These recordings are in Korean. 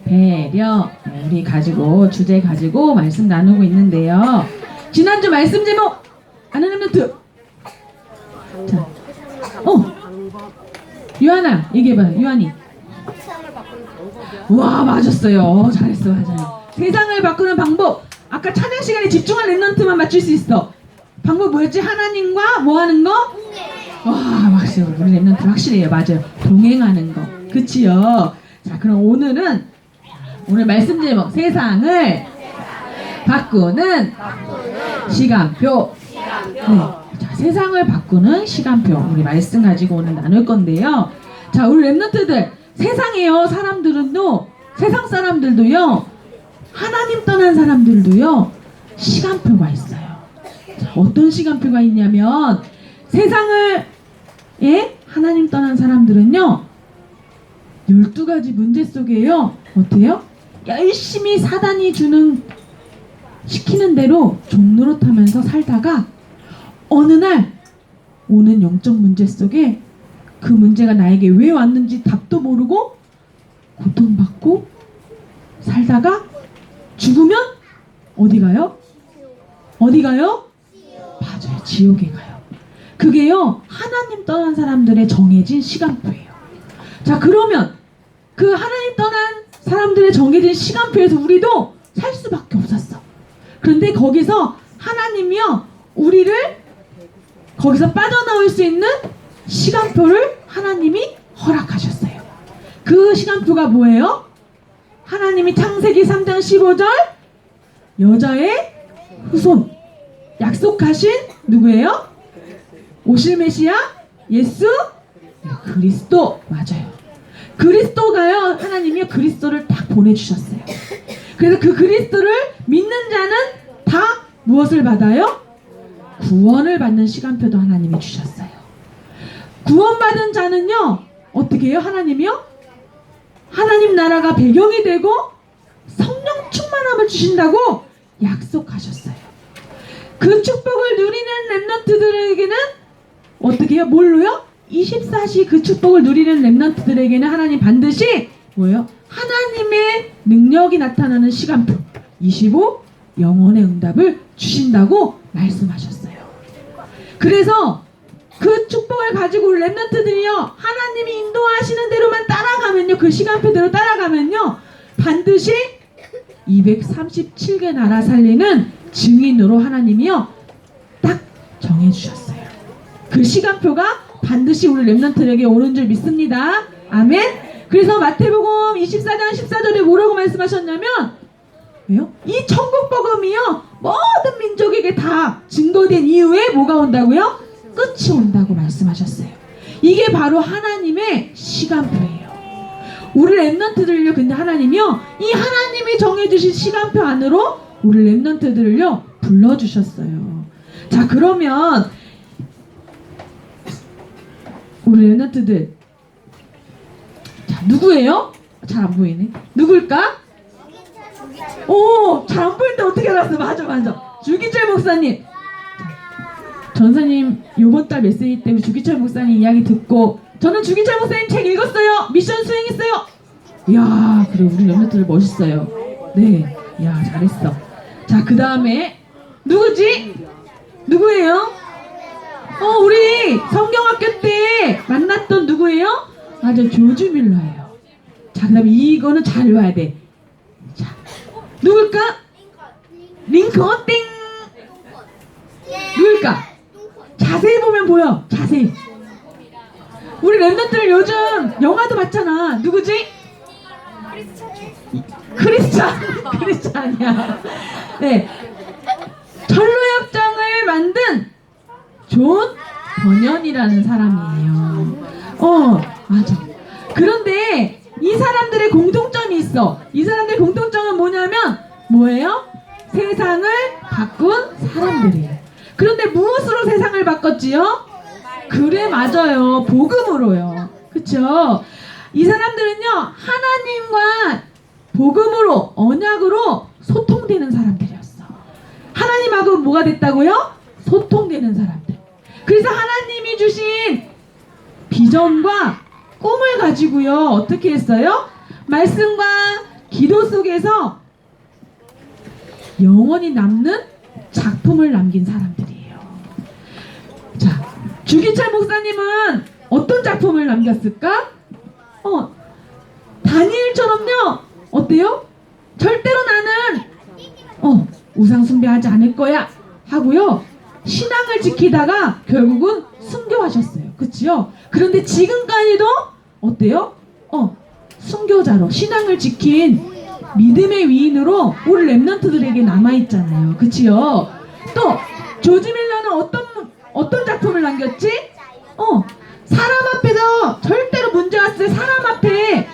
배려. 우리 가지고 주제 가지고 말씀 나누고 있는데요. 지난주 말씀 제목 아나님노트. 자, 유한아 얘기해봐. 유한이. 와 맞았어요. 잘했어. 맞아요. 세상을 바꾸는 방법. 아까 찬양 시간에 집중한 랩런트만 맞출 수 있어. 방법 뭐였지? 하나님과 뭐 하는 거? 와 확실히 우리 랩런트 확실해요. 맞아요. 동행하는 거. 그치요? 자 그럼 오늘 말씀 제목 세상을 바꾸는 시간표. 네. 자, 세상을 바꾸는 시간표. 우리 말씀 가지고 오늘 나눌 건데요. 자, 우리 랩런트들 세상에요. 사람들은요. 세상 사람들도요. 하나님 떠난 사람들도요. 시간표가 있어요. 자, 어떤 시간표가 있냐면 세상을 하나님 떠난 사람들은요. 12가지 문제 속에요. 어때요? 열심히 사단이 시키는 대로 종노릇하면서 살다가 어느 날 오는 영적 문제 속에 그 문제가 나에게 왜 왔는지 답도 모르고 고통받고 살다가 죽으면 어디 가요? 어디 가요? 맞아요. 지옥에 가요. 그게요. 하나님 떠난 사람들의 정해진 시간표예요. 자 그러면 그 하나님 떠난 사람들의 정해진 시간표에서 우리도 살 수밖에 없었어. 그런데 거기서 하나님이요 우리를 거기서 빠져나올 수 있는 시간표를 하나님이 허락하셨어요. 그 시간표가 뭐예요? 하나님이 창세기 3장 15절 여자의 후손 약속하신 누구예요? 오실 메시아 예수 그리스도. 맞아요. 그리스도가요 하나님이 그리스도를 딱 보내주셨어요. 그래서 그 그리스도를 믿는 자는 다 무엇을 받아요? 구원을 받는 시간표도 하나님이 주셨어요. 구원받은 자는요 어떻게 해요? 하나님이요? 하나님 나라가 배경이 되고 성령 충만함을 주신다고 약속하셨어요. 그 축복을 누리는 랩런트들에게는 어떻게 해요? 뭘로요? 24시 그 축복을 누리는 랩런트들에게는 하나님 반드시 뭐예요? 하나님의 능력이 나타나는 시간표 25 영혼의 응답을 주신다고 말씀하셨어요. 그래서 그 축복을 가지고 우리 랩런트들이요 하나님이 인도하시는 대로만 따라가면요 그 시간표대로 따라가면요 반드시 237개 나라 살리는 증인으로 하나님이요 딱 정해주셨어요. 그 시간표가 반드시 우리 랩런트에게 오는 줄 믿습니다. 아멘. 그래서 마태복음 24장 14절에 뭐라고 말씀하셨냐면 왜요? 이 천국 복음이요 모든 민족에게 다 증거된 이후에 뭐가 온다고요? 끝이 온다고 말씀하셨어요. 이게 바로 하나님의 시간표예요. 우리 랩런트들을요 근데 하나님이요 이 하나님이 정해주신 시간표 안으로 우리 랩런트들을요 불러주셨어요. 자 그러면 우리 랩런트들 자 누구예요? 잘 안 보이네. 누굴까? 오, 잘 안 보이는데 어떻게 알았어? 맞아. 주기철 목사님. 자, 전사님 요번 달 메시지 때문에 주기철 목사님 이야기 듣고 저는 주기철 목사님 책 읽었어요. 미션 수행했어요. 이야, 그래 우리 랩런트들 멋있어요. 네, 이야 잘했어. 자, 그 다음에 누구지? 누구예요? 우리 성경학교 때 만났던 누구예요? 맞아, 조지 밀러예요. 자, 그 다음에 이거는 잘 봐야 돼. 자, 누굴까? 링컨 땡. 누굴까? 자세히 보면 보여. 자세히. 우리 랩런트들 요즘 영화도 봤잖아. 누구지? 크리스찬이야. 네. 전로협정을 만든 존 버년이라는 사람이에요. 맞아. 그런데 이 사람들의 공통점이 있어. 이 사람들의 공통점은 뭐냐면 뭐예요? 세상을 바꾼 사람들이에요. 그런데 무엇으로 세상을 바꿨지요? 그래 맞아요. 복음으로요. 그쵸? 이 사람들은요 하나님과 복음으로 언약으로 소통되는 사람들이었어. 하나님하고 뭐가 됐다고요? 소통되는 사람들. 그래서 하나님이 주신 비전과 꿈을 가지고요 어떻게 했어요? 말씀과 기도 속에서 영원히 남는 작품을 남긴 사람들이에요. 자, 주기철 목사님은 어떤 작품을 남겼을까? 다니엘처럼요. 어때요? 절대로 나는 우상 숭배하지 않을 거야 하고요. 신앙을 지키다가 결국은 순교하셨어요. 그치요? 그런데 지금까지도 어때요? 순교자로 신앙을 지킨 믿음의 위인으로 우리 랩런트들에게 남아있잖아요. 그치요? 또 조지 밀러는 어떤 작품을 남겼지? 사람 앞에서 절대로 문제 왔을 때 사람 앞에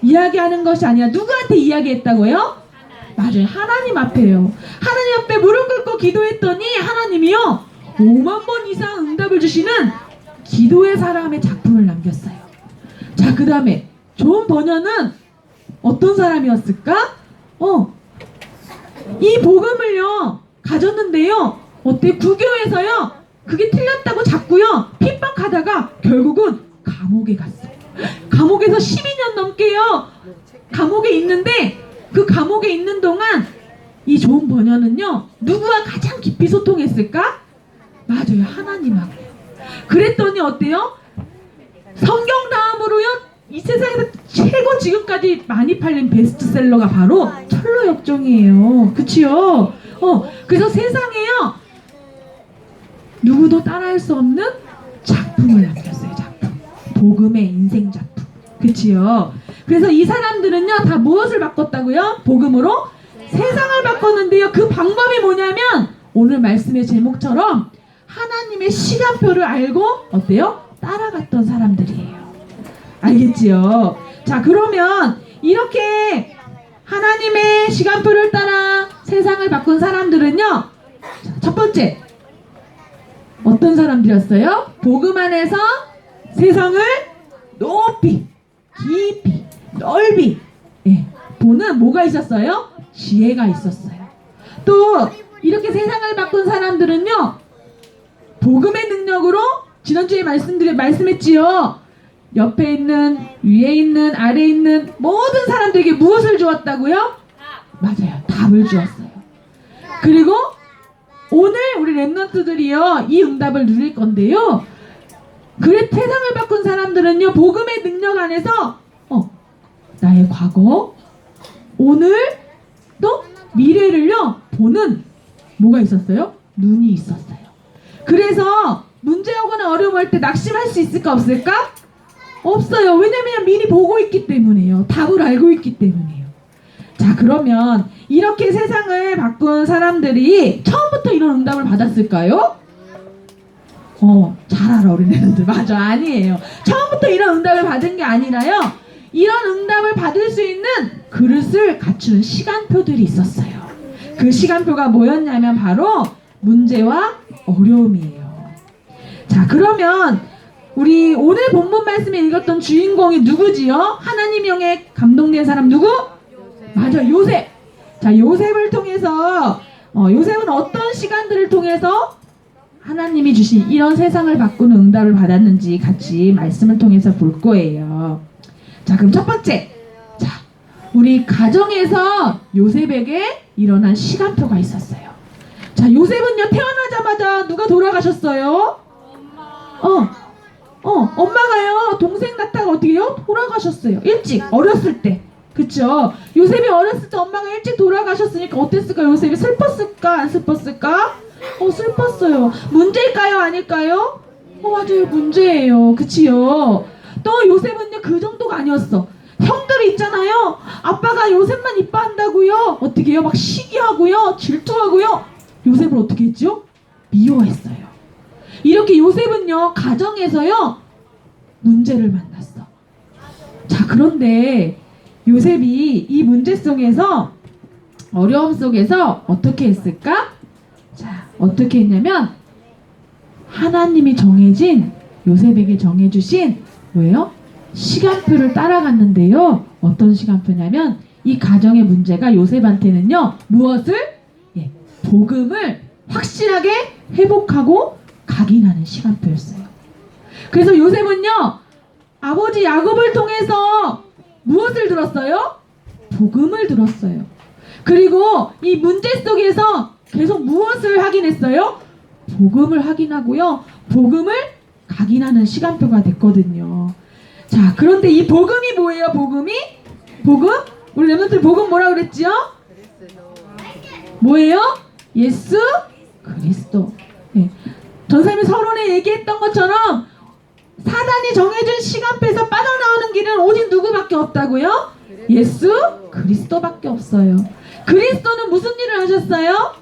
이야기하는 것이 아니라 누구한테 이야기했다고요? 맞아요. 하나님 앞에요. 하나님 앞에 무릎 꿇고 기도했더니 하나님이요 5만 번 이상 응답을 주시는 기도의 사람의 작품을 남겼어요. 자, 그 다음에 존 버녀는 어떤 사람이었을까? 이 복음을요 가졌는데요. 어때? 구교에서요 그게 틀렸다고 자꾸요 핍박하다가 결국은 감옥에 갔어요. 감옥에서 12년 넘게요 감옥에 있는데, 그 감옥에 있는 동안 이 존 버녀는요 누구와 가장 깊이 소통했을까? 맞아요. 하나님하고요. 그랬더니 어때요? 성경 다음으로요 이 세상에서 최고 지금까지 많이 팔린 베스트셀러가 바로 철로역정이에요. 그치요? 그래서 세상에요 누구도 따라할 수 없는 작품을 남겼어요. 작품. 복음의 인생 작품. 그치요? 그래서 이 사람들은요 다 무엇을 바꿨다고요? 복음으로 세상을 바꿨는데요. 그 방법이 뭐냐면 오늘 말씀의 제목처럼 하나님의 시간표를 알고 어때요? 따라갔던 사람들이에요. 알겠지요? 자, 그러면 이렇게 하나님의 시간표를 따라 세상을 바꾼 사람들은요, 첫 번째 어떤 사람들이었어요? 복음 안에서 세상을 높이 깊이 넓이 보는 뭐가 있었어요? 지혜가 있었어요. 또 이렇게 세상을 바꾼 사람들은요 복음의 능력으로 지난주에 말씀했지요. 옆에 있는 위에 있는 아래에 있는 모든 사람들에게 무엇을 주었다고요? 맞아요. 답을 주었어요. 그리고 오늘 우리 랩런트들이요 이 응답을 누릴 건데요. 그래 세상을 바꾼 사람들은요 복음의 능력 안에서 나의 과거, 오늘, 또 미래를요 보는 뭐가 있었어요? 눈이 있었어요. 그래서 문제 오거나 어려움 할 때 낙심할 수 있을까 없을까? 없어요. 왜냐면 미리 보고 있기 때문에요. 답을 알고 있기 때문에요. 자, 그러면 이렇게 세상을 바꾼 사람들이 처음부터 이런 응답을 받았을까요? 잘 알아 우리네들. 맞아, 아니에요. 처음부터 이런 응답을 받은 게 아니라요. 이런 응답을 받을 수 있는 그릇을 갖추는 시간표들이 있었어요. 그 시간표가 뭐였냐면 바로 문제와 어려움이에요. 자, 그러면 우리 오늘 본문 말씀에 읽었던 주인공이 누구지요? 하나님 영에 감동된 사람 누구? 맞아, 요셉. 자, 요셉을 통해서 요셉은 어떤 시간들을 통해서 하나님이 주신 이런 세상을 바꾸는 응답을 받았는지 같이 말씀을 통해서 볼 거예요. 자, 그럼 첫 번째. 자, 우리 가정에서 요셉에게 일어난 시간표가 있었어요. 자, 요셉은요 태어나자마자 누가 돌아가셨어요? 엄마가요 동생 낳다가 어떻게요? 돌아가셨어요. 일찍 어렸을 때. 그쵸? 요셉이 어렸을 때 엄마가 일찍 돌아가셨으니까 어땠을까? 요셉이 슬펐을까? 안 슬펐을까? 슬펐어요. 문제일까요? 아닐까요? 맞아요. 문제예요. 그치요? 또 요셉은요 그 정도가 아니었어. 형들이 있잖아요. 아빠가 요셉만 이뻐한다고요. 어떻게 해요? 막 시기하고요. 질투하고요. 요셉을 어떻게 했죠? 미워했어요. 이렇게 요셉은요 가정에서요 문제를 만났어. 자, 그런데 요셉이 이 문제 속에서 어려움 속에서 어떻게 했을까? 자, 어떻게 했냐면 하나님이 정해진 요셉에게 정해주신 뭐예요? 시간표를 따라갔는데요. 어떤 시간표냐면 이 가정의 문제가 요셉한테는요 무엇을? 복음을 확실하게 회복하고 각인하는 시간표였어요. 그래서 요셉은요 아버지 야곱을 통해서 무엇을 들었어요? 복음을 들었어요. 그리고 이 문제 속에서 계속 무엇을 확인했어요? 복음을 확인하고요. 복음을 각인하는 시간표가 됐거든요. 자, 그런데 이 복음이 뭐예요? 복음이? 복음? 우리 렘넌트 복음 뭐라고 그랬지요? 뭐예요? 예수 그리스도. 네. 전사님이 서론에 얘기했던 것처럼 사단이 정해준 시간표에서 빠져나오는 길은 오직 누구밖에 없다고요? 예수 그리스도밖에 없어요. 그리스도는 무슨 일을 하셨어요?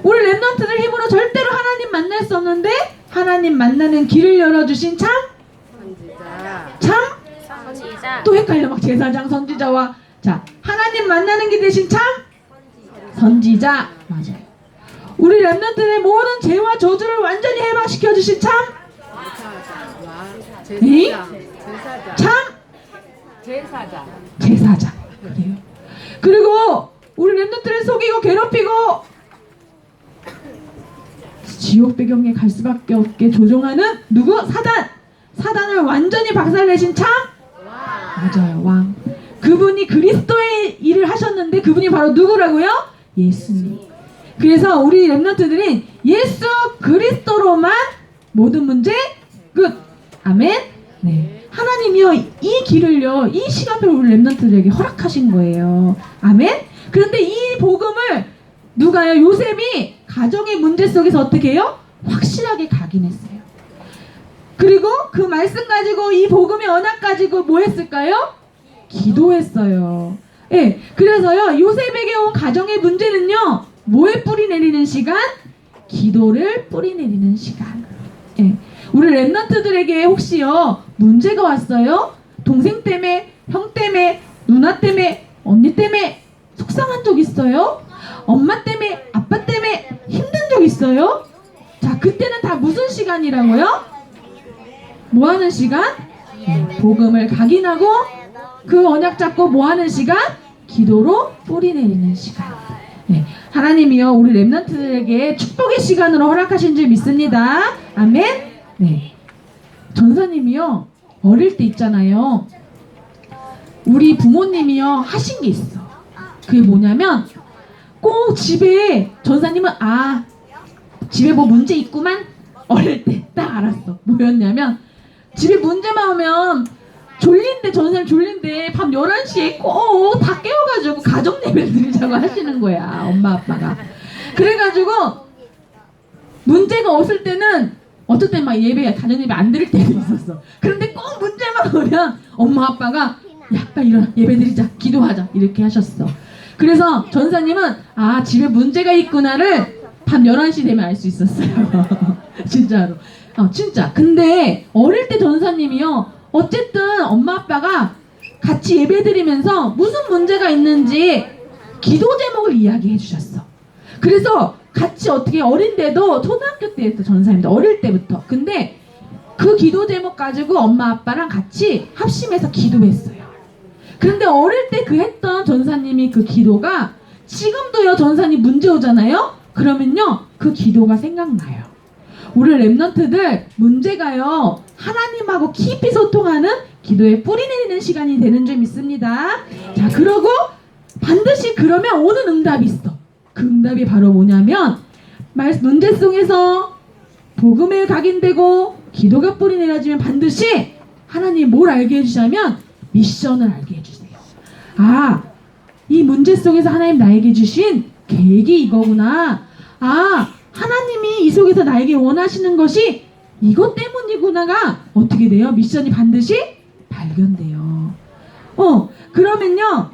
우리 렘넌트들 힘으로 절대로 하나님 만날 수 없는데 하나님 만나는 길을 열어주신 참? 선지자. 또 헷갈려. 막 제사장 선지자와 자 하나님 만나는 길 대신 참? 선지자. 맞아요. 우리 렘넌트의 모든 죄와 저주를 완전히 해방시켜 주신 참? 참? 제사장. 그래요. 그리고 우리 렘넌트를 속이고 괴롭히고 지옥 배경에 갈 수밖에 없게 조종하는 누구? 사단. 사단을 완전히 박살내신 참? 맞아요. 왕. 그분이 그리스도의 일을 하셨는데 그분이 바로 누구라고요? 예수님. 그래서 우리 렘넌트들은 예수 그리스도로만 모든 문제 끝. 아멘. 네. 하나님이요 이 길을요 이 시간표를 우리 렘넌트들에게 허락하신 거예요. 아멘. 그런데 이 복음을 누가요? 요셉이 가정의 문제 속에서 어떻게 해요? 확실하게 각인했어요. 그리고 그 말씀 가지고 이 복음의 언약 가지고 뭐 했을까요? 기도했어요. 예, 그래서요 요셉에게 온 가정의 문제는요 뭐에 뿌리 내리는 시간? 기도를 뿌리 내리는 시간. 예, 우리 렘넌트들에게 혹시요 문제가 왔어요? 동생 때문에, 형 때문에, 누나 때문에, 언니 때문에 속상한 적 있어요? 엄마 때문에, 아빠 때문에 힘든 적 있어요? 자, 그때는 다 무슨 시간이라고요? 뭐 하는 시간? 복음을 각인하고 그 언약 잡고 뭐 하는 시간? 기도로 뿌리 내리는 시간. 네, 하나님이요 우리 렘넌트들에게 축복의 시간으로 허락하신 줄 믿습니다. 아멘. 네, 전사님이요 어릴 때 있잖아요 우리 부모님이요 하신 게 있어. 그게 뭐냐면 꼭 집에 전사님은 집에 뭐 문제 있구만 어릴 때 딱 알았어. 뭐였냐면 집에 문제만 오면 졸린데 전사님 졸린데 밤 11시에 꼭 다 깨워가지고 가정 예배 드리자고 하시는 거야 엄마 아빠가. 그래가지고 문제가 없을 때는 어떨 때 막 가정 예배 안 드릴 때도 있었어. 그런데 꼭 문제만 오면 엄마 아빠가 야 빨리 일어나 예배 드리자 기도하자 이렇게 하셨어. 그래서 전사님은 집에 문제가 있구나를 밤 11시 되면 알 수 있었어요. 진짜로. 진짜. 근데 어릴 때 전사님이요 어쨌든 엄마 아빠가 같이 예배 드리면서 무슨 문제가 있는지 기도 제목을 이야기해 주셨어. 그래서 같이 어떻게 어린데도 초등학교 때 했어 전사님도 어릴 때부터. 근데 그 기도 제목 가지고 엄마 아빠랑 같이 합심해서 기도했어요. 그런데 어릴 때 그 했던 전사님이 그 기도가 지금도요 전사님 문제 오잖아요. 그러면요 그 기도가 생각나요. 우리 렘넌트들 문제가요 하나님하고 깊이 소통하는 기도에 뿌리 내리는 시간이 되는 줄 믿습니다. 자, 그러고 반드시 그러면 오는 응답이 있어. 그 응답이 바로 뭐냐면 문제 속에서 복음에 각인되고 기도가 뿌리 내려지면 반드시 하나님 뭘 알게 해주시냐면 미션을 알게 해주세요. 이 문제 속에서 하나님 나에게 주신 계획이 이거구나. 하나님이 이 속에서 나에게 원하시는 것이 이것 때문이구나가 어떻게 돼요? 미션이 반드시 발견돼요. 그러면요.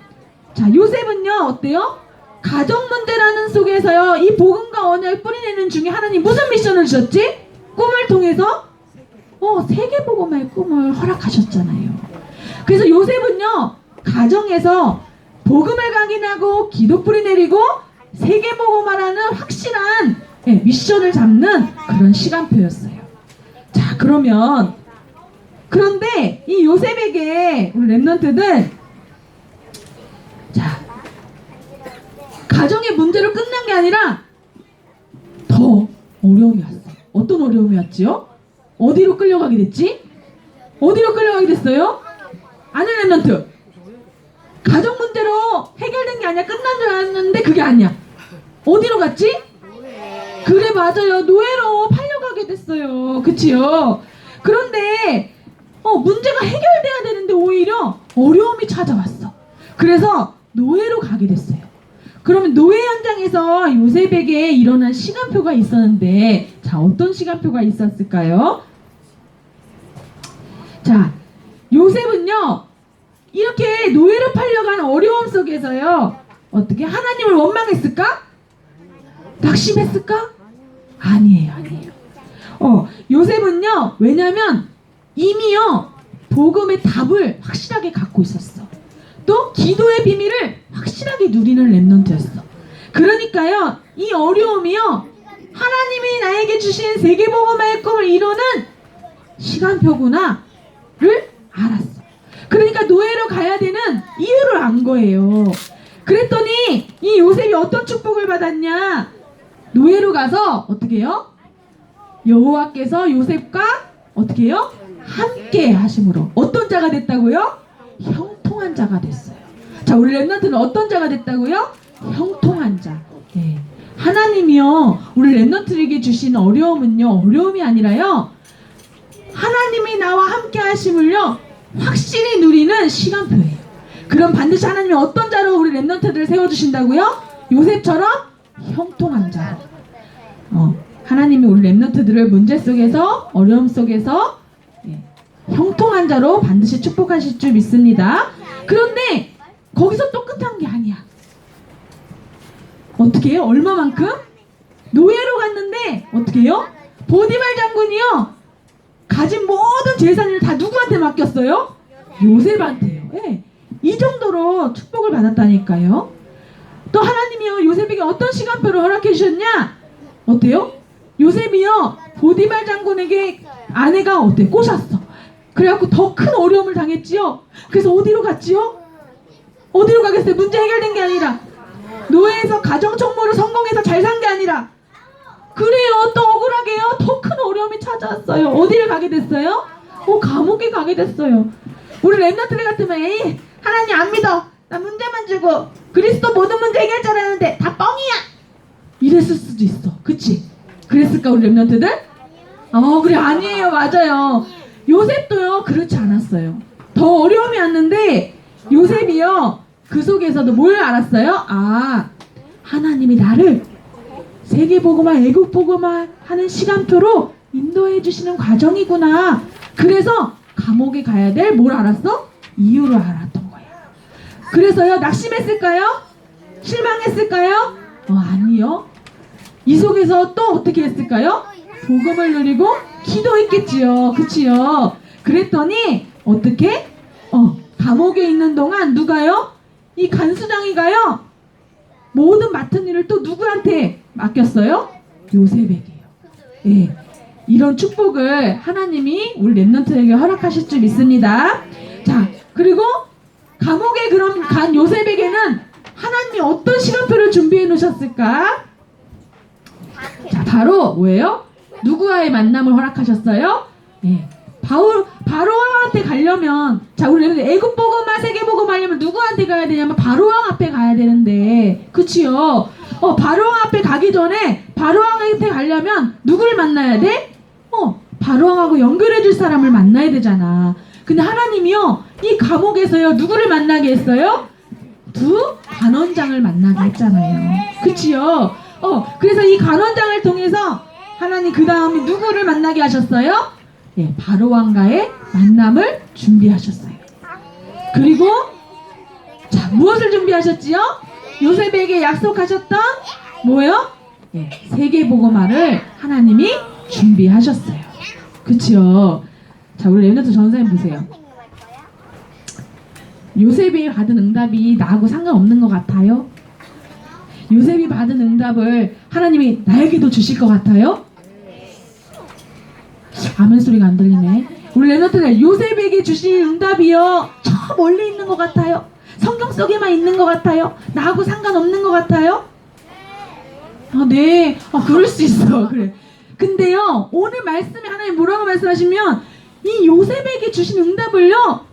자, 요셉은요 어때요? 가정 문제라는 속에서요 이 복음과 언약을 뿌리내는 중에 하나님 무슨 미션을 주셨지? 꿈을 통해서 세계 복음의 꿈을 허락하셨잖아요. 그래서 요셉은요 가정에서 복음을 각인하고 기도 뿌리 내리고 세계 복음화라는 확실한 미션을 잡는 그런 시간표였어요. 자, 그런데 이 요셉에게 우리 렘넌트들 자 가정의 문제로 끝난 게 아니라 더 어려움이 왔어요. 어떤 어려움이 왔지요? 어디로 끌려가게 됐지? 어디로 끌려가게 됐어요? 아는 렘넌트 가정 문제로 해결된 게 아니야. 끝난 줄 알았는데 그게 아니야. 어디로 갔지? 그래, 맞아요. 노예로 팔려가게 됐어요. 그치요? 그런데 문제가 해결돼야 되는데 오히려 어려움이 찾아왔어. 그래서 노예로 가게 됐어요. 그러면 노예 현장에서 요셉에게 일어난 시간표가 있었는데, 자, 어떤 시간표가 있었을까요? 자, 요셉은요, 이렇게 노예로 팔려간 어려움 속에서요, 어떻게 하나님을 원망했을까? 낙심했을까? 아니에요. 요셉은요, 왜냐면 이미요, 복음의 답을 확실하게 갖고 있었어. 또 기도의 비밀을 확실하게 누리는 렘넌트였어. 그러니까요, 이 어려움이요, 하나님이 나에게 주신 세계복음화의 꿈을 이루는 시간표구나를 알았어. 그러니까 노예로 가야 되는 이유를 안 거예요. 그랬더니 이 요셉이 어떤 축복을 받았냐? 노예로 가서 어떻게 해요? 여호와께서 요셉과 어떻게 해요? 함께 하심으로 어떤 자가 됐다고요? 형통한 자가 됐어요. 자, 우리 렘넌트는 어떤 자가 됐다고요? 형통한 자. 네. 하나님이요, 우리 렘넌트에게 주신 어려움은요, 어려움이 아니라요, 하나님이 나와 함께 하심을요, 확실히 누리는 시간표예요. 그럼 반드시 하나님이 어떤 자로 우리 렘넌트들을 세워주신다고요? 요셉처럼 형통한 자로. 하나님이 우리 렘넌트들을 문제 속에서, 어려움 속에서 형통한 자로 반드시 축복하실 줄 믿습니다. 그런데 거기서 또 끝난 게 아니야. 어떻게 해요? 얼마만큼? 노예로 갔는데 어떻게 해요? 보디발 장군이요, 가진 모든 재산을 다 누구한테 맡겼어요? 요셉한테요. 네. 이 정도로 축복을 받았다니까요. 또 하나님이요, 요셉에게 어떤 시간표를 허락해 주셨냐? 어때요? 요셉이요, 보디발 장군에게 아내가 어때? 꼬셨어. 그래갖고 더 큰 어려움을 당했지요. 그래서 어디로 갔지요? 어디로 가겠어요? 문제 해결된 게 아니라, 노예에서 가정총무를 성공해서 잘 산 게 아니라, 그래요, 또 억울하게요, 더 큰 어려움이 찾아왔어요. 어디를 가게 됐어요? 감옥에 가게 됐어요. 우리 렘넌트들 같으면, 에이, 하나님 안 믿어, 나 문제만 주고 그리스도 모든 문제 해결 잘하는데 다 뻥이야, 이랬을 수도 있어. 그치? 그랬을까 우리 렘넌트들? 그래, 아니에요. 맞아요. 요셉도요, 그렇지 않았어요. 더 어려움이 왔는데 요셉이요, 그 속에서도 뭘 알았어요? 하나님이 나를 세계복음화, 애국복음화 하는 시간표로 인도해 주시는 과정이구나. 그래서 감옥에 가야 될 뭘 알았어? 이유를 알았던 거야. 그래서요, 낙심했을까요? 실망했을까요? 아니요. 이 속에서 또 어떻게 했을까요? 복음을 누리고 기도했겠지요. 그치요? 그랬더니 어떻게? 감옥에 있는 동안 누가요? 이 간수장이가요, 모든 맡은 일을 또 누구한테 맡겼어요? 요셉에게요. 네. 이런 축복을 하나님이 우리 렘넌트에게 허락하실 줄 믿습니다. 자, 그리고 감옥에 그럼 간 요셉에게는 하나님이 어떤 시간표를 준비해 놓으셨을까? 자, 바로 뭐예요? 누구와의 만남을 허락하셨어요? 네. 바로왕한테 가려면, 자, 우리 애국복음화, 세계복음화 하려면 누구한테 가야 되냐면 바로왕 앞에 가야 되는데, 그치요? 바로왕 앞에 가기 전에 바로왕한테 가려면 누구를 만나야 돼? 바로왕하고 연결해줄 사람을 만나야 되잖아. 근데 하나님이요, 이 감옥에서요, 누구를 만나게 했어요? 두 간원장을 만나게 했잖아요. 그치요? 그래서 이 간원장을 통해서 하나님 그 다음에 누구를 만나게 하셨어요? 예, 바로왕과의 만남을 준비하셨어요. 그리고 자, 무엇을 준비하셨지요? 요셉에게 약속하셨던 뭐요? 예, 세계복음화를 하나님이 준비하셨어요. 그치요? 자, 우리 렘넌트 전사님 보세요. 요셉이 받은 응답이 나하고 상관없는 것 같아요? 요셉이 받은 응답을 하나님이 나에게도 주실 것 같아요? 아멘 소리가 안 들리네. 우리 렘넌트들, 요셉에게 주신 응답이요, 저 멀리 있는 것 같아요? 성경 속에만 있는 것 같아요? 나하고 상관없는 것 같아요? 네. 그럴 수 있어. 그래. 근데요, 오늘 말씀에 하나님 뭐라고 말씀하시면, 이 요셉에게 주신 응답을요,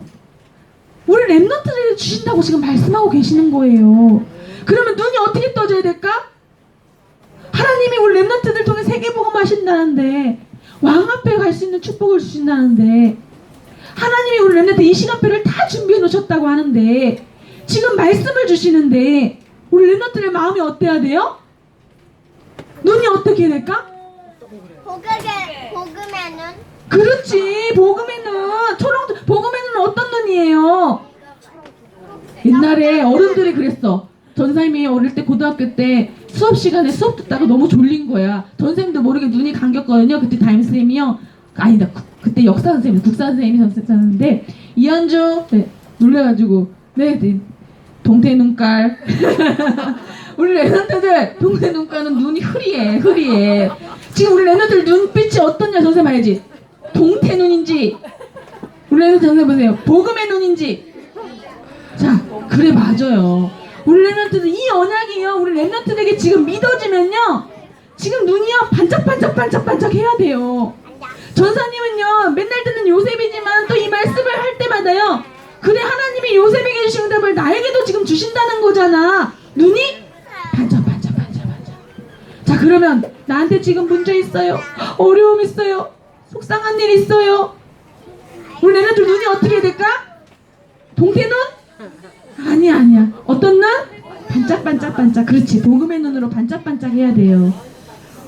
우리 렘넌트들이 주신다고 지금 말씀하고 계시는 거예요. 그러면 눈이 어떻게 떠져야 될까? 하나님이 우리 렘넌트들 통해 세계복음 하신다는데, 왕 앞에 갈 수 있는 축복을 주신다는데, 하나님이 우리 렘넌트 이 시간표를 다 준비해 놓으셨다고 하는데, 지금 말씀을 주시는데 우리 렘넌트의 마음이 어때야 돼요? 눈이 어떻게 해야 될까? 복음에는 그렇지. 복음에는 어떤 눈이에요? 옛날에 어른들이 그랬어. 전사님이 어릴 때 고등학교 때 수업 시간에 수업 듣다가 너무 졸린 거야. 전생도 모르게 눈이 감겼거든요. 그때 담임선생님이요. 아니다. 그때 역사 선생님, 국사 선생님이 선생님인데 이한주 네, 놀래가지고 네, 동태 눈깔. 우리 렘넌트들 동태 눈깔은 눈이 흐리해. 지금 우리 렘넌트들 눈빛이 어떻냐 선생님 알지? 동태 눈인지 우리 렘넌트 선생님 보세요. 복음의 눈인지. 자, 그래 맞아요. 우리 렘넌트들 이 언약이요. 우리 렘넌트들에게 지금 믿어지면요. 지금 눈이요 반짝반짝 해야 돼요. 전사님은요 맨날 듣는 요셉이지만 또 이 말씀을 할 때마다요. 그래 하나님이 요셉에게 주신 응답을 나에게도 지금 주신다는 거잖아. 눈이 반짝반짝. 자 그러면 나한테 지금 문제 있어요. 어려움 있어요. 속상한 일 있어요. 우리 렘넌트들 눈이 어떻게 해야 될까? 동태 눈? 아니야. 어떤 눈? 반짝반짝. 그렇지. 복음의 눈으로 반짝반짝 해야 돼요.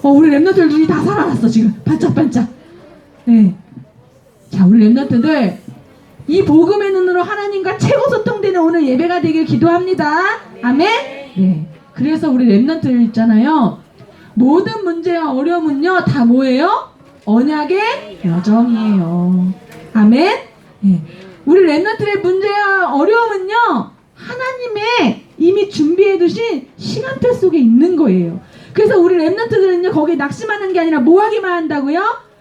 우리 렘넌트들 눈이 다 살아났어 지금. 반짝반짝. 네. 자 우리 렘넌트들 이 복음의 눈으로 하나님과 최고 소통되는 오늘 예배가 되길 기도합니다. 아멘. 네. 그래서 우리 렘넌트들 있잖아요. 모든 문제와 어려움은요 다 뭐예요? 언약의 여정이에요. 아멘. 네. 우리 렘넌트의 문제와 어려움은요 하나님의 이미 준비해 두신 시간표 속에 있는 거예요. 그래서 우리 렘넌트들은요 거기에 낙심하는 게 아니라 뭐 하기만 한다고요?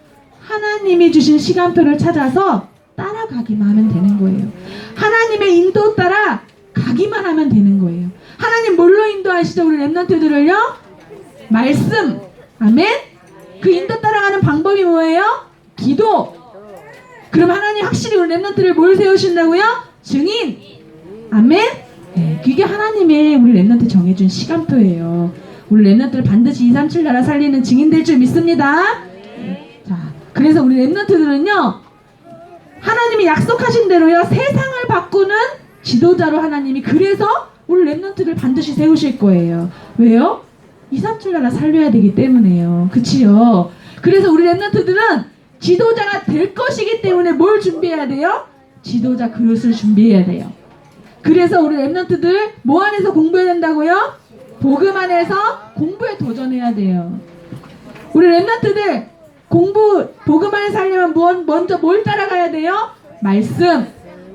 하나님이 주신 시간표를 찾아서 따라가기만 하면 되는 거예요. 하나님의 인도 따라 가기만 하면 되는 거예요. 하나님 뭘로 인도하시죠? 우리 렘넌트들을요? 말씀. 아멘. 그 인도 따라가는 방법이 뭐예요? 기도. 그럼 하나님 확실히 우리 렘넌트를 뭘 세우신다고요? 증인. 아멘. 네, 그게 하나님의 우리 렘넌트 정해준 시간표예요. 우리 렘넌트를 반드시 237 나라 살리는 증인 될 줄 믿습니다. 자, 그래서 우리 렘넌트들은요 하나님이 약속하신 대로요 세상을 바꾸는 지도자로 하나님이 그래서 우리 렘넌트를 반드시 세우실 거예요. 왜요? 237 나라 살려야 되기 때문에요. 그치요? 그래서 우리 렘넌트들은 지도자가 될 것이기 때문에 뭘 준비해야 돼요? 지도자 그릇을 준비해야 돼요. 그래서 우리 렘넌트들 뭐 안에서 공부해야 된다고요? 복음 안에서 공부에 도전해야 돼요. 우리 렘넌트들 복음 안에 살려면 먼저 뭘 따라가야 돼요? 말씀.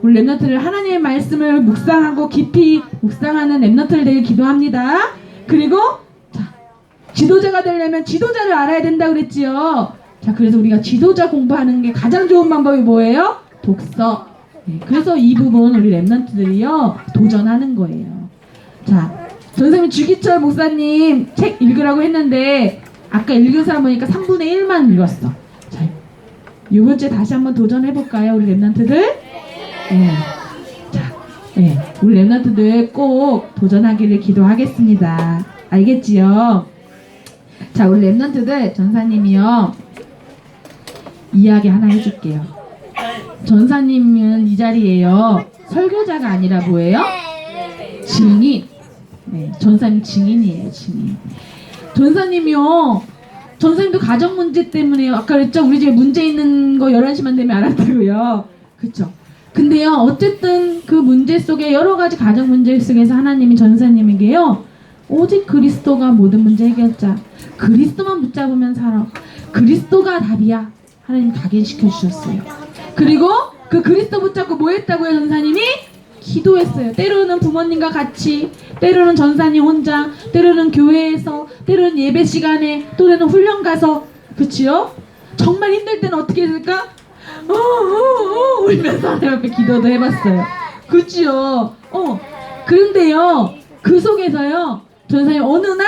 우리 렘넌트를 하나님의 말씀을 묵상하고 깊이 묵상하는 렘넌트를 되길 기도합니다. 그리고 자, 지도자가 되려면 지도자를 알아야 된다고 그랬지요. 자, 그래서 우리가 지도자 공부하는 게 가장 좋은 방법이 뭐예요? 독서. 네, 그래서 이 부분 우리 렘넌트들이요 도전하는 거예요. 자, 선생님 주기철 목사님 책 읽으라고 했는데 아까 읽은 사람 보니까 3분의 1만 읽었어. 자, 이번 주에 다시 한번 도전해볼까요, 우리 렘넌트들? 네. 자, 네, 우리 렘넌트들 꼭 도전하기를 기도하겠습니다. 알겠지요? 자, 우리 렘넌트들 전사님이요 이야기 하나 해줄게요. 전사님은 이 자리에요 설교자가 아니라 뭐예요? 증인. 네, 전사님 증인이에요. 증인. 전사님도 가정 문제 때문에 아까 그랬죠? 우리 집에 문제 있는 거 11시만 되면 알았다고요. 그쵸? 근데요 어쨌든 그 문제 속에 여러 가지 가정 문제 속에서 하나님이 전사님에게요 오직 그리스도가 모든 문제 해결자, 그리스도만 붙잡으면 살아, 그리스도가 답이야 하나님 각인시켜 주셨어요. 그리고 그 그리스도 붙잡고 뭐 했다고요? 전사님이 기도했어요. 때로는 부모님과 같이, 때로는 전사님 혼자, 때로는 교회에서, 때로는 예배 시간에, 또는 훈련 가서. 그치요? 정말 힘들 때는 어떻게 했을까? 울면서 하나님 앞에 기도도 해봤어요. 그치요? 그런데요 그 속에서요 전사님 어느 날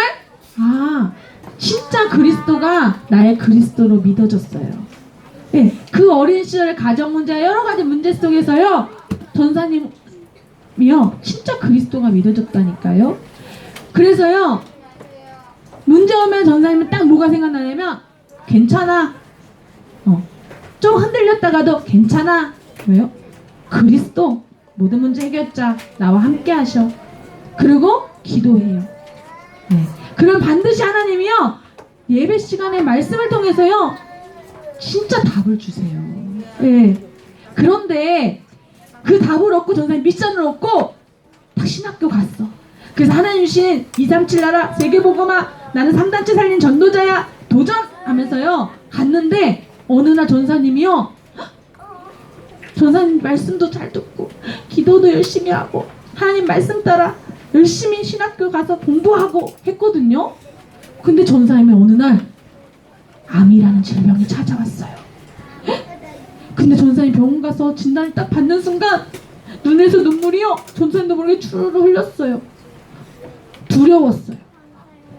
진짜 그리스도가 나의 그리스도로 믿어졌어요. 네, 그 어린 시절의 가정 문제와 여러 가지 문제 속에서요 전사님 전사님이요 진짜 그리스도가 믿어졌다니까요. 그래서요 문제 오면 전사님은 딱 뭐가 생각나냐면 괜찮아. 좀 흔들렸다가도 괜찮아. 왜요? 그리스도 모든 문제 해결자 나와 함께 하셔. 그리고 기도해요. 네. 그럼 반드시 하나님이요 예배 시간에 말씀을 통해서요 진짜 답을 주세요. 네. 그런데 그 답을 얻고 전사님 미션을 얻고 딱 신학교 갔어. 그래서 하나님 주신 237 나라 세계복음화 나는 3단체 살린 전도자야 도전하면서요 갔는데 어느 날 전사님이요 전사님 말씀도 잘 듣고 기도도 열심히 하고 하나님 말씀 따라 열심히 신학교 가서 공부하고 했거든요. 근데 전사님이 어느 날 암이라는 질병이 찾아왔어요. 근데 전사님 병원 가서 진단을 딱 받는 순간 눈에서 눈물이요 전사님도 모르게 주르르 흘렸어요. 두려웠어요.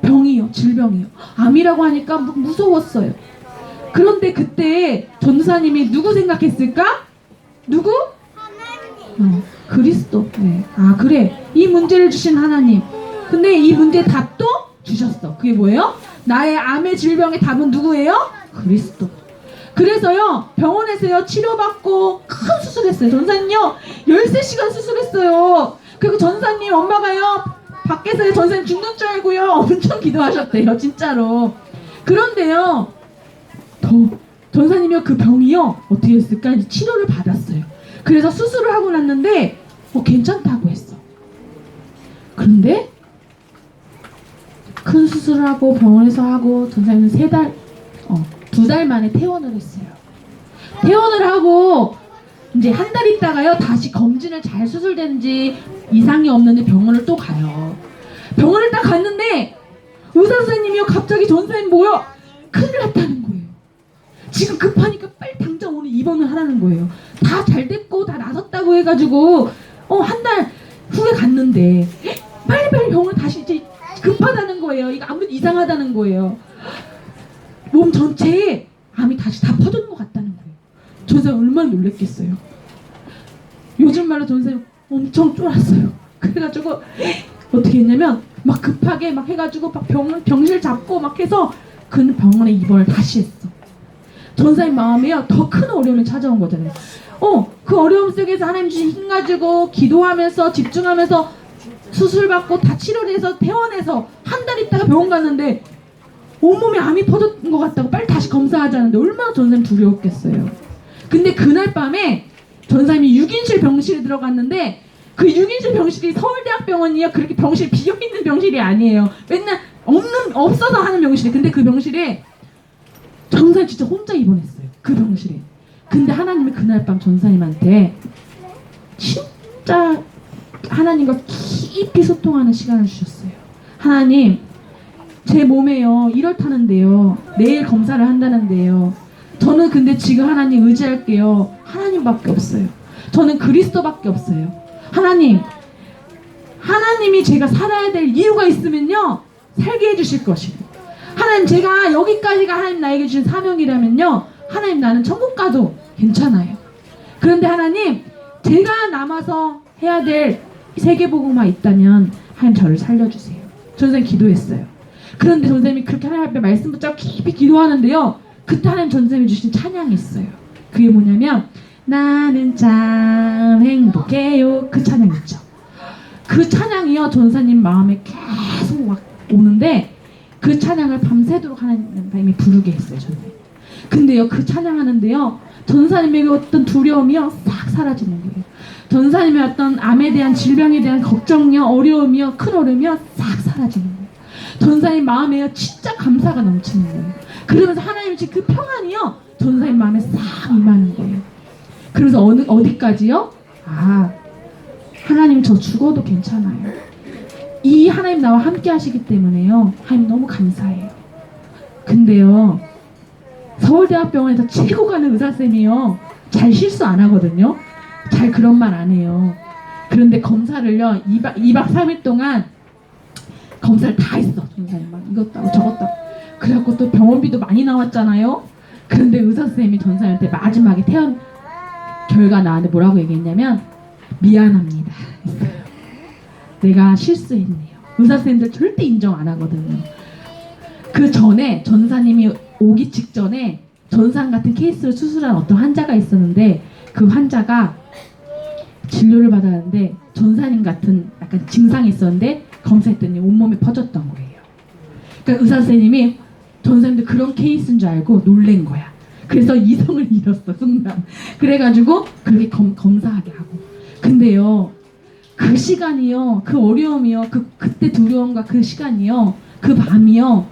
병이요 질병이요 암이라고 하니까 무서웠어요. 그런데 그때 전사님이 누구 생각했을까? 누구? 그리스도. 네. 아 그래 이 문제를 주신 하나님. 근데 이 문제의 답도 주셨어. 그게 뭐예요? 나의 암의 질병의 답은 누구예요? 그리스도. 그래서요 병원에서요 치료받고 큰 수술했어요. 전사님요 13시간 수술했어요. 그리고 전사님 엄마가요 밖에서 전사님 죽는 줄 알고요 엄청 기도하셨대요. 진짜로. 그런데요 전사님이요 그 병이요 어떻게 했을까? 치료를 받았어요. 그래서 수술을 하고 났는데 괜찮다고 했어. 그런데 큰 수술을 하고 병원에서 하고 전사님은 2달 만에 퇴원을 했어요. 퇴원을 하고 이제 한 달 있다가요 다시 검진을 잘 수술되는지 이상이 없는지 병원을 또 가요. 병원을 딱 갔는데 의사 선생님이요 갑자기 전사님 뭐요? 큰일 났다는 거예요. 지금 급하니까 빨리 당장 오늘 입원을 하라는 거예요. 다 잘 됐고 다 나섰다고 해가지고 한 달 후에 갔는데 빨리빨리 병원 다시 이제 급하다는 거예요. 이거 아무래도 이상하다는 거예요. 몸 전체에 암이 다시 다 퍼지는 것 같다는 거예요. 전사님 얼마나 놀랬겠어요. 요즘 말로 전사님 엄청 쫄았어요. 그래가지고 어떻게 했냐면 막 급하게 막 해가지고 막 병실 잡고 막 해서 그 병원에 입원을 다시 했어. 전사님 마음에요 더 큰 어려움이 찾아온 거잖아요. 그 어려움 속에서 하나님 주신 힘 가지고 기도하면서 집중하면서 수술받고 다 치료를 해서 퇴원해서 한 달 있다가 병원 갔는데 온몸에 암이 퍼졌던 것 같다고 빨리 다시 검사하자는데 얼마나 전사님 두려웠겠어요. 근데 그날 밤에 전사님이 6인실 병실에 들어갔는데 그 6인실 병실이 서울대학병원이요 그렇게 병실 비어있는 병실이 아니에요. 맨날 없어서 하는 병실이. 근데 그 병실에 전사님 진짜 혼자 입원했어요. 그 병실에. 근데 하나님이 그날 밤 전사님한테 진짜 하나님과 깊이 소통하는 시간을 주셨어요. 하나님 제 몸에요 이렇다는데요 내일 검사를 한다는데요 저는 근데 지금 하나님 의지할게요. 하나님밖에 없어요. 저는 그리스도밖에 없어요. 하나님이 제가 살아야 될 이유가 있으면요 살게 해주실 것이고 하나님 제가 여기까지가 하나님 나에게 주신 사명이라면요 하나님 나는 천국 가도 괜찮아요. 그런데 하나님 제가 남아서 해야 될 세계복음화 있다면 하나님 저를 살려주세요. 전사님 기도했어요. 그런데 전사님이 그렇게 하나님 앞에 말씀 붙잡고 깊이 기도하는데요 그때 하나님 전사님이 주신 찬양이 있어요. 그게 뭐냐면 나는 참 행복해요. 그 찬양 있죠. 그 찬양이요 전사님 마음에 계속 막 오는데 그 찬양을 밤새도록 하나님이 부르게 했어요. 전사님. 근데요 그 찬양하는데요 전사님에게 어떤 두려움이요 싹 사라지는 거예요. 전사님의 어떤 암에 대한 질병에 대한 걱정이요 어려움이요 큰 어려움이요 싹 사라지는 거예요. 전사님 마음에요 진짜 감사가 넘치는 거예요. 그러면서 하나님 그 평안이요 전사님 마음에 싹 임하는 거예요. 그래서 어디까지요? 하나님 저 죽어도 괜찮아요. 이 하나님 나와 함께 하시기 때문에요 하나님 너무 감사해요. 근데요 서울대학병원에서 최고 가는 의사쌤이요 잘 실수 안 하거든요. 잘 그런 말 안 해요. 그런데 검사를요 2박 3일 동안 검사를 다 했어. 전사님 막 이것도 하고 저것도 하고. 그래갖고 또 병원비도 많이 나왔잖아요. 그런데 의사쌤이 전사님한테 마지막에 퇴원 결과 나왔는데 뭐라고 얘기했냐면 미안합니다. 있어요. 내가 실수했네요. 의사 선생님들 절대 인정 안 하거든요. 그 전에 전사님이 오기 직전에 전산 같은 케이스를 수술한 어떤 환자가 있었는데 그 환자가 진료를 받았는데 전사님 같은 약간 증상이 있었는데 검사했더니 온몸에 퍼졌던 거예요. 그러니까 의사 선생님이 전사님들 그런 케이스인 줄 알고 놀란 거야. 그래서 이성을 잃었어 순간. 그래가지고 그렇게 검사하게 하고. 근데요 그 시간이요 그 어려움이요 그때 두려움과 그 시간이요 그 밤이요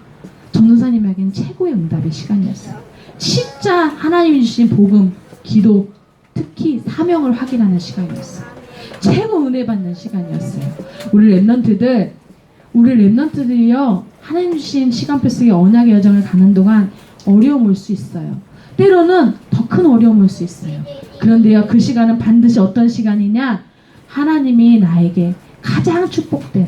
전도사님에게는 최고의 응답의 시간이었어요. 진짜 하나님이 주신 복음, 기도, 특히 사명을 확인하는 시간이었어요. 최고 은혜 받는 시간이었어요. 우리 랩런트들이요 하나님 주신 시간표 속에 언약의 여정을 가는 동안 어려움 올 수 있어요. 때로는 더 큰 어려움 올 수 있어요. 그런데요 그 시간은 반드시 어떤 시간이냐, 하나님이 나에게 가장 축복된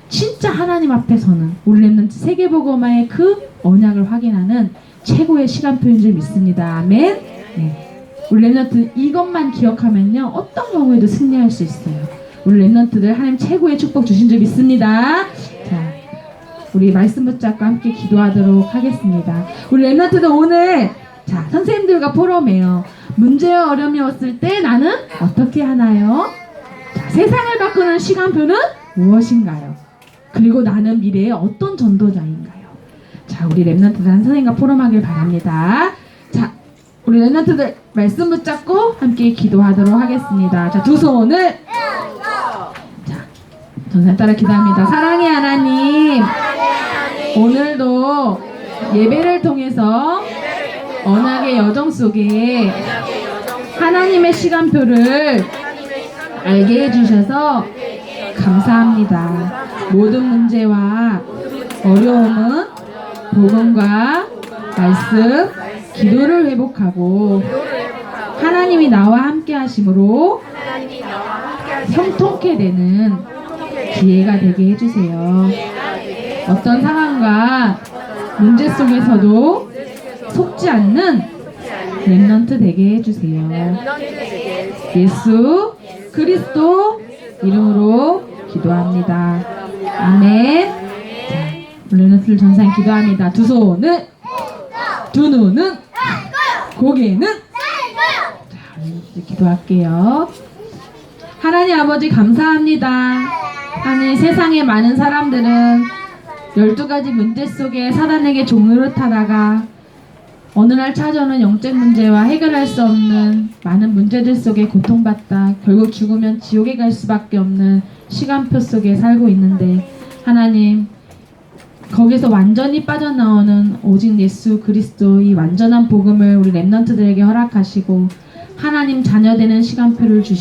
진짜 하나님 앞에서는 우리 랩런트 세계복음화의 그 언약을 확인하는 최고의 시간표인 줄 믿습니다. 아멘. 네. 우리 랩런트 이것만 기억하면요 어떤 경우에도 승리할 수 있어요. 우리 랩런트들 하나님 최고의 축복 주신 줄 믿습니다. 자, 우리 말씀 붙잡고 함께 기도하도록 하겠습니다. 우리 랩런트들 오늘 자 선생님들과 포럼해요. 문제와 어려움이 왔을 때 나는 어떻게 하나요? 자, 세상을 바꾸는 시간표는 무엇인가요? 그리고 나는 미래에 어떤 전도자인가요? 자, 우리 랩런트들 한 선생님과 포럼하길 바랍니다. 자, 우리 랩런트들 말씀 붙잡고 함께 기도하도록 하겠습니다. 자, 두 손을 자, 전사 따라 기도합니다. 사랑의 하나님, 오늘도 예배를 통해서 언약의 여정 속에 하나님의 시간표를 알게 해주셔서 감사합니다. 모든 문제와 어려움은 복음과 말씀, 기도를 회복하고 하나님이 나와 함께 하심으로 형통케 되는 기회가 되게 해주세요. 어떤 상황과 문제 속에서도 속지 않는 랩런트 되게 해주세요. 예수 그리스도 이름으로 기도합니다. 아멘. 자, 랩런트들 전사님 기도합니다. 두 손은, 두 눈은, 고개는. 자, 이제 기도할게요. 하나님 아버지 감사합니다. 하나님 세상의 많은 사람들은 12가지 문제 속에 사단에게 종노릇하다가 어느 날 찾아오는 영적 문제와 해결할 수 없는 많은 문제들 속에 고통받다 결국 죽으면 지옥에 갈 수밖에 없는 시간표 속에 살고 있는데 하나님 거기서 완전히 빠져나오는 오직 예수 그리스도 이 완전한 복음을 우리 랩런트들에게 허락하시고 하나님 자녀되는 시간표를 주시고